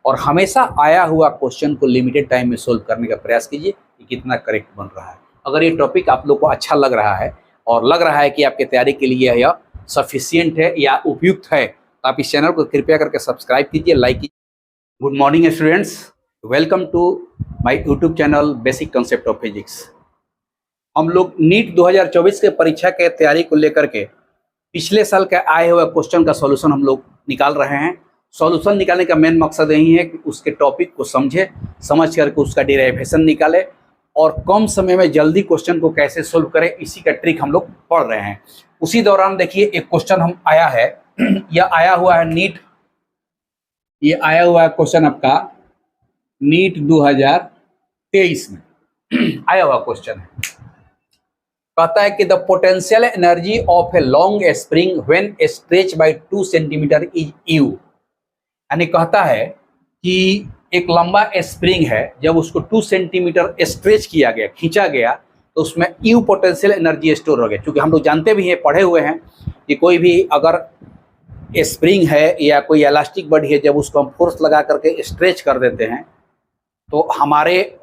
और हमेशा आया हुआ क्वेश्चन को लिमिटेड टाइम में सोल्व करने का प्रयास कीजिए कि कितना करेक्ट बन रहा है। अगर ये टॉपिक आप लोग को अच्छा लग रहा है और लग रहा है कि आपके तैयारी के लिए यह सफिशिएंट है या उपयुक्त है, तो आप इस चैनल को कृपया करके सब्सक्राइब कीजिए, लाइक कीजिए। Good morning students, welcome to my YouTube channel basic concept of physics. हम लोग नीट 2024 के परीक्षा के तैयारी को लेकर के पिछले साल के आए हुए क्वेश्चन का सॉल्यूशन हम लोग निकाल रहे हैं। सॉल्यूशन निकालने का मेन मकसद यही है कि उसके टॉपिक को समझ करके उसका डेरिवेशन निकाले और कम समय में जल्दी क्वेश्चन को कैसे सोल्व करें, इसी का ट्रिक हम लोग पढ़ रहे हैं। उसी दौरान देखिए एक क्वेश्चन हम आया है, यह आया हुआ है नीट, ये आया हुआ है क्वेश्चन आपका नीट 2023 में आया हुआ क्वेश्चन है। कहता है कि the potential energy of a long spring when stretch by 2 centimetre is U. यानी कहता है कि एक लंबा स्प्रिंग है, जब उसको 2 सेंटीमीटर स्ट्रेच किया गया, खींचा गया, तो उसमें यू पोटेंशियल एनर्जी स्टोर हो गया। क्योंकि हम लोग जानते भी हैं, पढ़े हुए हैं कि कोई भी अगर स्प्रिंग है या कोई इलास्टिक बॉडी है, जब उसको हम फोर्स लगा करके स्ट्रेच कर देते हैं तो हमारे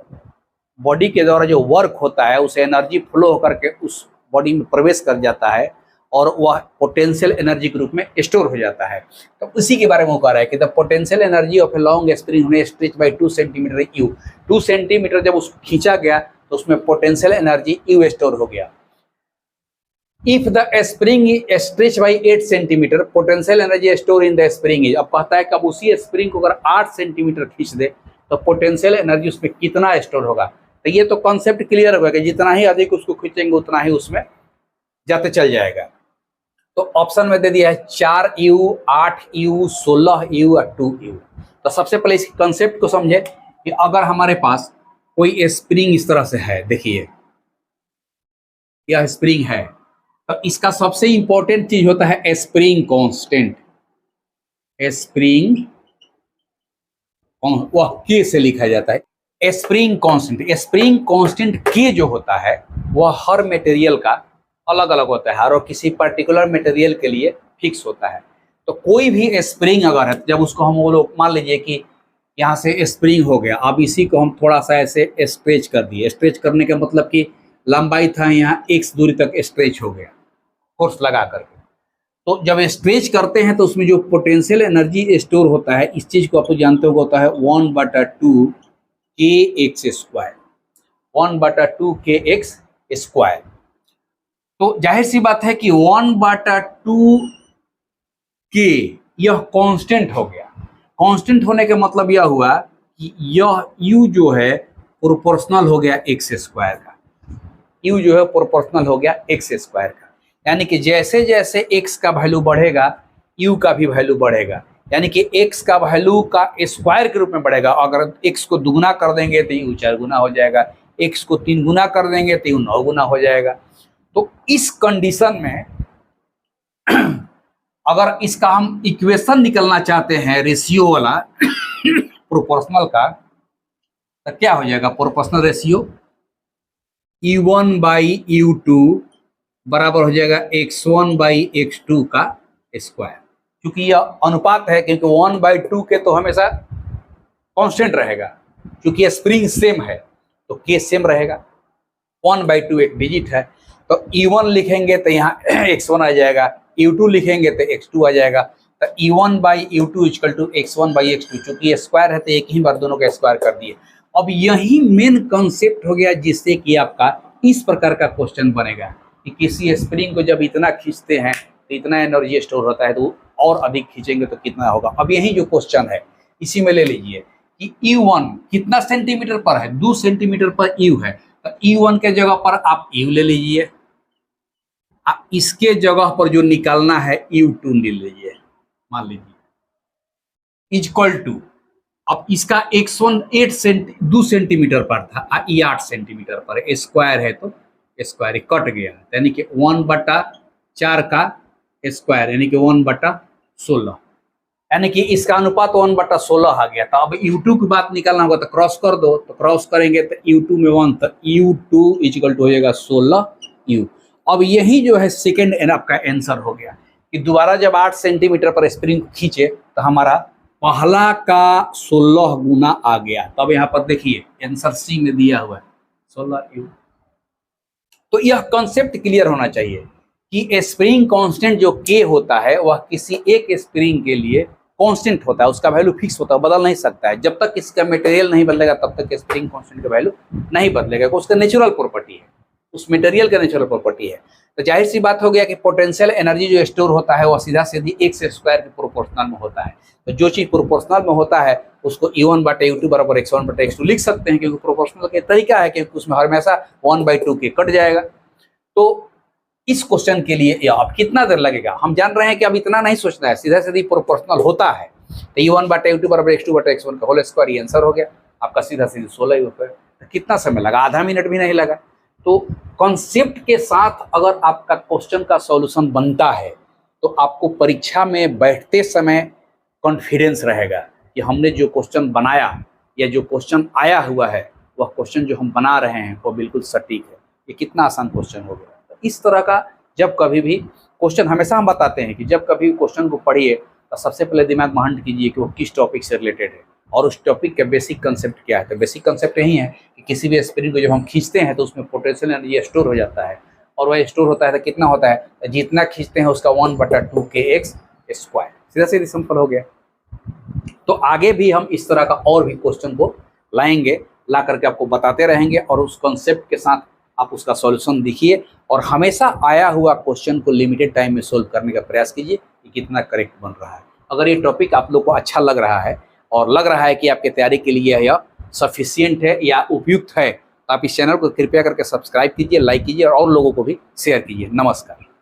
बॉडी के द्वारा जो वर्क होता है उसे एनर्जी फ्लो होकर के उस बॉडी में प्रवेश कर जाता है और वह पोटेंशियल एनर्जी के रूप में स्टोर हो जाता है। तो उसी के बारे में वो कह रहा है कि the potential energy of a long spring when stretch by 2 centimetre U. 2 centimetre जब उसको खींचा गया तो उसमें पोटेंशियल एनर्जी यू स्टोर हो गया। If the spring stretch by 8 centimetre potential energy store in the spring is. अब कहता है कि अब उसी स्प्रिंग को अगर 8 सेंटीमीटर खींच दे तो पोटेंशियल एनर्जी उसमें कितना स्टोर होगा। तो ये तो कॉन्सेप्ट क्लियर होगा कि जितना ही अधिक उसको खींचेंगे उतना ही उसमें जाते चल जाएगा। तो ऑप्शन में दे दिया है 4u, 8u, 16u और 2u। तो सबसे पहले इस कॉन्सेप्ट को समझे कि अगर हमारे पास कोई स्प्रिंग इस तरह से है, देखिए यह स्प्रिंग है, तो इसका सबसे इंपॉर्टेंट चीज होता है स्प्रिंग कांस्टेंट। स्प्रिंग वह के से लिखा जाता है स्प्रिंग कांस्टेंट। स्प्रिंग कांस्टेंट के जो होता है वह हर मटेरियल का अलग अलग होता है और किसी पर्टिकुलर मटेरियल के लिए फिक्स होता है। तो कोई भी स्प्रिंग अगर है, जब उसको हम वो लोग मान लीजिए कि यहाँ से स्प्रिंग हो गया, अब इसी को हम थोड़ा सा ऐसे स्ट्रेच कर दिए। स्ट्रेच करने का मतलब कि लंबाई था यहाँ x दूरी तक स्ट्रेच हो गया फोर्स लगा करके। तो जब स्ट्रेच करते हैं तो उसमें जो पोटेंशियल एनर्जी स्टोर होता है, इस चीज को आप तो जानते हो, होता है 1/2 kx²। 1/2 kx²। तो जाहिर सी बात है कि 1/2 के यह कांस्टेंट हो गया। कांस्टेंट होने का मतलब यह हुआ कि यह u जो है प्रोपोर्शनल हो गया x² का। u जो है प्रोपोर्शनल हो गया x² का। यानी कि जैसे जैसे x का वैल्यू बढ़ेगा u का भी वैल्यू बढ़ेगा। यानी कि x का वैल्यू का स्क्वायर के रूप में बढ़ेगा। अगर x को दुगुना कर देंगे तो u 4 गुना हो जाएगा, x को 3 गुना कर देंगे तो u 9 गुना हो जाएगा। तो इस कंडीशन में अगर इसका हम इक्वेशन निकलना चाहते हैं रेशियो वाला प्रोपोर्शनल का, तो क्या हो जाएगा? प्रोपोर्शनल रेशियो u1/u2 बराबर हो जाएगा x1/x2 का स्क्वायर। क्योंकि यह अनुपात है, क्योंकि 1/2 के तो हमेशा कांस्टेंट रहेगा, क्योंकि स्प्रिंग सेम है तो k सेम रहेगा। 1/2 एक डिजिट है, तो e1 लिखेंगे तो यहाँ x1 आ जाएगा, u2 लिखेंगे तो x2 आ जाएगा। तो e1/u2 = x1/x2। चूंकि ये स्क्वायर है तो एक ही बार दोनों का स्क्वायर कर दिए। अब यही मेन कंसेप्ट हो गया जिससे कि आपका इस प्रकार का क्वेश्चन बनेगा कि किसी स्प्रिंग को जब इतना खींचते हैं तो इतना एनर्जी स्टोर होता है, तो और अधिक खींचेंगे तो कितना होगा। अब यही जो क्वेश्चन है इसी में ले लीजिए कि u1 कितना सेंटीमीटर पर है? 2 सेंटीमीटर पर u है, तो u1 के जगह पर आप u ले लीजिए। आप इसके जगह पर जो निकालना है u2 ले लीजिए, मान लीजिए इक्वल टू। अब इसका x1 2 सेंटीमीटर पर था, ये 8 सेंटीमीटर पर है, स्क्वायर है तो स्क्वायर कट गया, यानी कि 1/4 का स्क्वायर, यानी कि 1/16, यानी कि इसका अनुपात 1/16 आ गया। तो अब u2 की बात निकालना होगा तो क्रॉस कर दो, तो क्रॉस करेंगे तो u2 में 1, तो u2 = हो जाएगा 16u। अब यही जो है सेकेंड आपका आंसर हो गया कि दोबारा जब 8 सेंटीमीटर पर स्प्रिंग खींचे तो हमारा पहला का 16 गुना आ गया। तब यहाँ पर देखिए आंसर सी में दिया हुआ है 16u। तो यह कॉन्सेप्ट क्लियर होना चाहिए कि स्प्रिंग कांस्टेंट जो k होता है वह किसी एक स्प्रिंग के लिए कांस्टेंट होता है, उसका वैल्यू फिक्स होता है, बदल नहीं सकता है। जब तक इसका मटेरियल नहीं बदलेगा तब तक स्प्रिंग कांस्टेंट का वैल्यू नहीं बदलेगा, उसका नेचुरल प्रॉपर्टी है, उस मटेरियल का नेचुरल प्रॉपर्टी है। तो जाहिर सी बात हो गया कि पोटेंशियल एनर्जी जो स्टोर होता है वह सीधा सीधी x स्क्वायर के प्रोपोर्शनल में होता है। तो जो चीज प्रोपोर्शनल में होता है उसको u1/u2 बराबर x1/x2 लिख सकते हैं, क्योंकि प्रोपोर्शनल का तरीका है कि उसमें हमेशा 1/2 के कट जाएगा। तो इस क्वेश्चन के लिए अब कितना देर लगेगा, हम जान रहे हैं कि अब इतना नहीं सोचना है, सीधा सीधी प्रोपोर्शनल होता है। तो u1/u2 बराबर x2/x1 का होल स्क्वायर, ये आंसर हो गया आपका सीधा सीधी 16 ही होता है। तो कितना समय लगा, आधा मिनट भी नहीं लगा। तो कॉन्सेप्ट के साथ अगर आपका क्वेश्चन का सॉल्यूशन बनता है तो आपको परीक्षा में बैठते समय कॉन्फिडेंस रहेगा कि हमने जो क्वेश्चन बनाया या जो क्वेश्चन आया हुआ है वह क्वेश्चन जो हम बना रहे हैं वो बिल्कुल सटीक है। ये कितना आसान क्वेश्चन हो गया। तो इस तरह का जब कभी भी क्वेश्चन, हमेशा हम बताते हैं कि जब कभी क्वेश्चन को पढ़िए तो सबसे पहले दिमाग में हंट कीजिए कि वो किस टॉपिक से रिलेटेड है और उस टॉपिक का बेसिक कंसेप्ट क्या है। तो बेसिक कंसेप्ट यही है कि किसी भी स्प्रिंग को जब हम खींचते हैं तो उसमें पोटेंशियल एनर्जी स्टोर हो जाता है, और वह स्टोर होता है तो कितना होता है, जितना खींचते हैं उसका 1/2 kx स्क्वायर। सीधा सीधा सिंपल हो गया। तो आगे भी हम इस तरह का और भी क्वेश्चन को लाएंगे, ला करके आपको बताते रहेंगे, और उस कॉन्सेप्ट के साथ आप उसका सॉल्यूशन देखिए, और हमेशा आया हुआ क्वेश्चन को लिमिटेड टाइम में सोल्व करने का प्रयास कीजिए कि कितना करेक्ट बन रहा है। अगर ये टॉपिक आप लोग को अच्छा लग रहा है और लग रहा है कि आपके तैयारी के लिए यह सफिशिएंट है या उपयुक्त है, तो आप इस चैनल को कृपया करके सब्सक्राइब कीजिए, लाइक कीजिए और लोगों को भी शेयर कीजिए। नमस्कार।